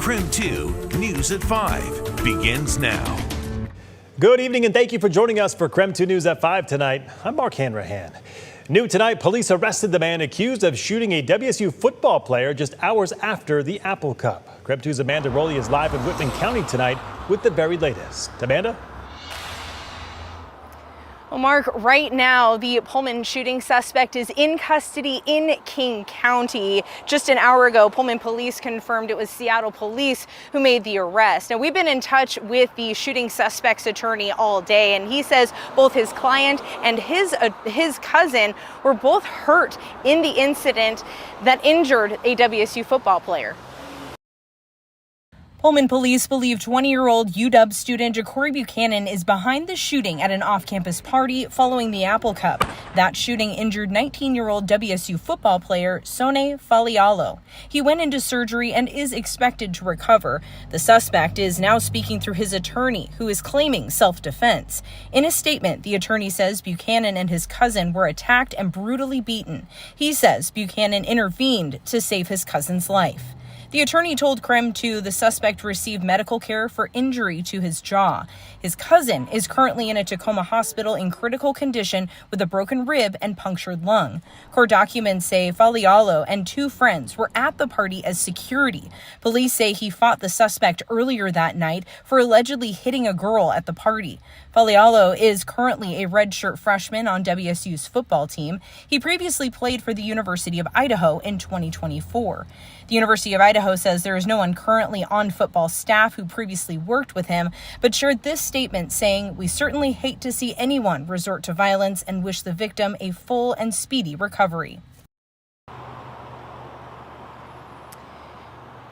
KREM 2 News at 5 begins now. Good evening and thank you for joining us for KREM 2 News at 5 tonight. I'm Mark Hanrahan. New tonight, police arrested the man accused of shooting a WSU football player just hours after the Apple Cup. KREM 2's Amanda Rowley is live in Whitman County tonight with the very latest. Amanda? Well, Mark, right now, the Pullman shooting suspect is in custody in King County. Just an hour ago, Pullman police confirmed it was Seattle police who made the arrest. Now, we've been in touch with the shooting suspect's attorney all day, and he says both his client and his cousin were both hurt in the incident that injured a WSU football player. Pullman police believe 20-year-old UW student Ja'Cory Buchanan is behind the shooting at an off-campus party following the Apple Cup. That shooting injured 19-year-old WSU football player Sone Falialo. He went into surgery and is expected to recover. The suspect is now speaking through his attorney, who is claiming self-defense. In a statement, the attorney says Buchanan and his cousin were attacked and brutally beaten. He says Buchanan intervened to save his cousin's life. The attorney told KREM 2 the suspect received medical care for injury to his jaw. His cousin is currently in a Tacoma hospital in critical condition with a broken rib and punctured lung. Court documents say Falialo and two friends were at the party as security. Police say he fought the suspect earlier that night for allegedly hitting a girl at the party. Falialo is currently a redshirt freshman on WSU's football team. He previously played for the University of Idaho in 2024. The University of Idaho says there is no one currently on football staff who previously worked with him, but shared this statement saying, "We certainly hate to see anyone resort to violence and wish the victim a full and speedy recovery."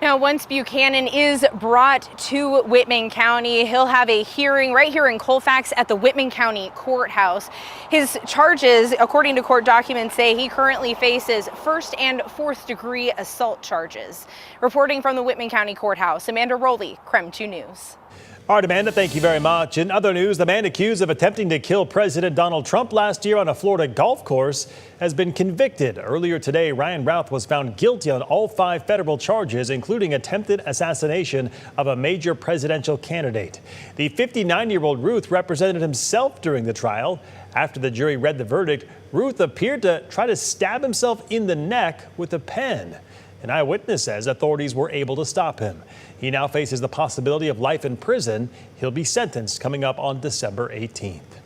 Now, once Buchanan is brought to Whitman County, he'll have a hearing right here in Colfax at the Whitman County Courthouse. His charges, according to court documents, say he currently faces first and fourth degree assault charges. Reporting from the Whitman County Courthouse, Amanda Rowley, KREM 2 News. All right, Amanda, thank you very much. In other news, the man accused of attempting to kill President Donald Trump last year on a Florida golf course has been convicted. Earlier today, Ryan Routh was found guilty on all 5 federal charges, including attempted assassination of a major presidential candidate. The 59-year-old Ruth represented himself during the trial. After the jury read the verdict, Ruth appeared to try to stab himself in the neck with a pen. An eyewitness says authorities were able to stop him. He now faces the possibility of life in prison. He'll be sentenced coming up on December 18th.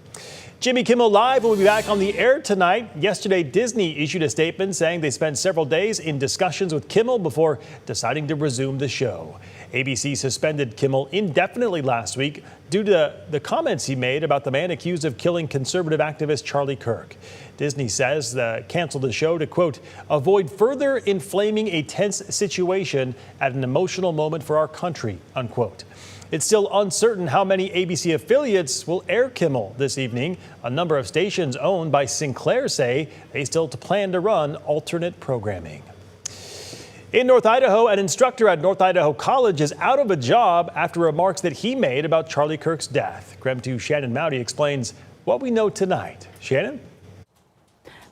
Jimmy Kimmel Live will be back on the air tonight. Yesterday, Disney issued a statement saying they spent several days in discussions with Kimmel before deciding to resume the show. ABC suspended Kimmel indefinitely last week due to the comments he made about the man accused of killing conservative activist Charlie Kirk. Disney says canceled the show to, quote, avoid further inflaming a tense situation at an emotional moment for our country, unquote. It's still uncertain how many ABC affiliates will air Kimmel this evening. A number of stations owned by Sinclair say they still plan to run alternate programming. In North Idaho, an instructor at North Idaho College is out of a job after remarks that he made about Charlie Kirk's death. KREM 2's Shannon Mowdy explains what we know tonight. Shannon?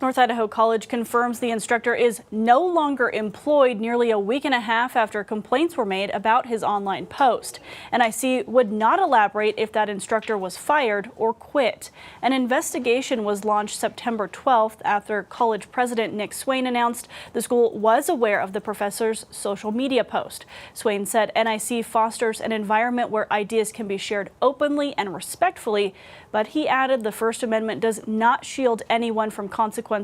North Idaho College confirms the instructor is no longer employed nearly a week and a half after complaints were made about his online post. NIC would not elaborate if that instructor was fired or quit. An investigation was launched September 12th after college president Nick Swain announced the school was aware of the professor's social media post. Swain said NIC fosters an environment where ideas can be shared openly and respectfully, but he added the First Amendment does not shield anyone from consequences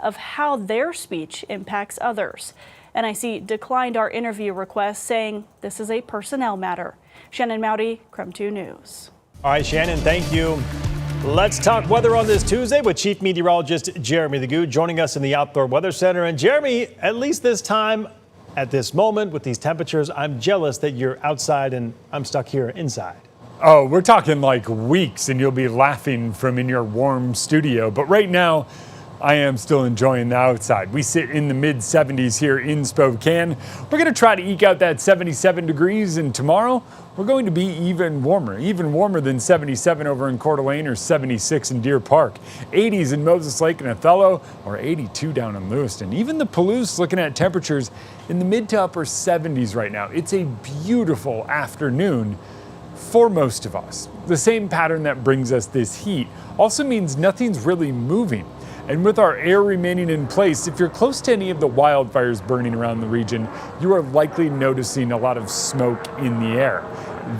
of how their speech impacts others. NIC declined our interview request, saying this is a personnel matter. Shannon Mowdy, KREM 2 News. All right, Shannon, thank you. Let's talk weather on this Tuesday with Chief Meteorologist Jeremy Lagoud joining us in the Outdoor Weather Center. And Jeremy, at least this time, at this moment, with these temperatures, I'm jealous that you're outside and I'm stuck here inside. Oh, we're talking like weeks and you'll be laughing from in your warm studio. But right now, I am still enjoying the outside. We sit in the mid 70s here in Spokane. We're going to try to eke out that 77 degrees, and tomorrow we're going to be even warmer than 77 over in Coeur d'Alene or 76 in Deer Park. 80s in Moses Lake and Othello, or 82 down in Lewiston. Even the Palouse looking at temperatures in the mid to upper 70s right now. It's a beautiful afternoon for most of us. The same pattern that brings us this heat also means nothing's really moving. And with our air remaining in place, if you're close to any of the wildfires burning around the region, you are likely noticing a lot of smoke in the air.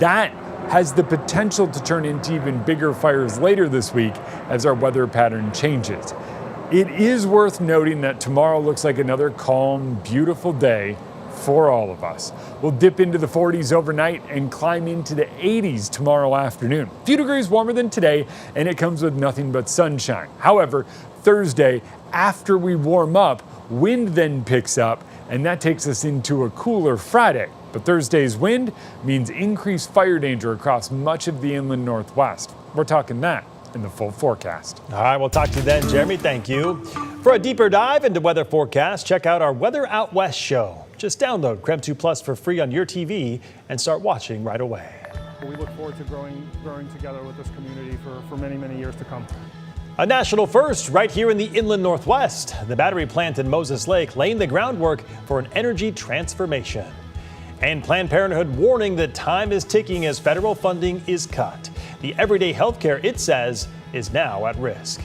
That has the potential to turn into even bigger fires later this week as our weather pattern changes. It is worth noting that tomorrow looks like another calm, beautiful day for all of us. We'll dip into the 40s overnight and climb into the 80s tomorrow afternoon. A few degrees warmer than today, and it comes with nothing but sunshine. However, Thursday, after we warm up, wind then picks up, and that takes us into a cooler Friday. But Thursday's wind means increased fire danger across much of the inland Northwest. We're talking that in the full forecast. All right, we'll talk to you then, Jeremy. Thank you. For a deeper dive into weather forecast, check out our Weather Out West show. Just download KREM 2 Plus for free on your TV and start watching right away. We look forward to growing together with this community for many, many years to come. A national first right here in the inland Northwest. The battery plant in Moses Lake laying the groundwork for an energy transformation. And Planned Parenthood warning that time is ticking as federal funding is cut. The everyday health care, it says, is now at risk.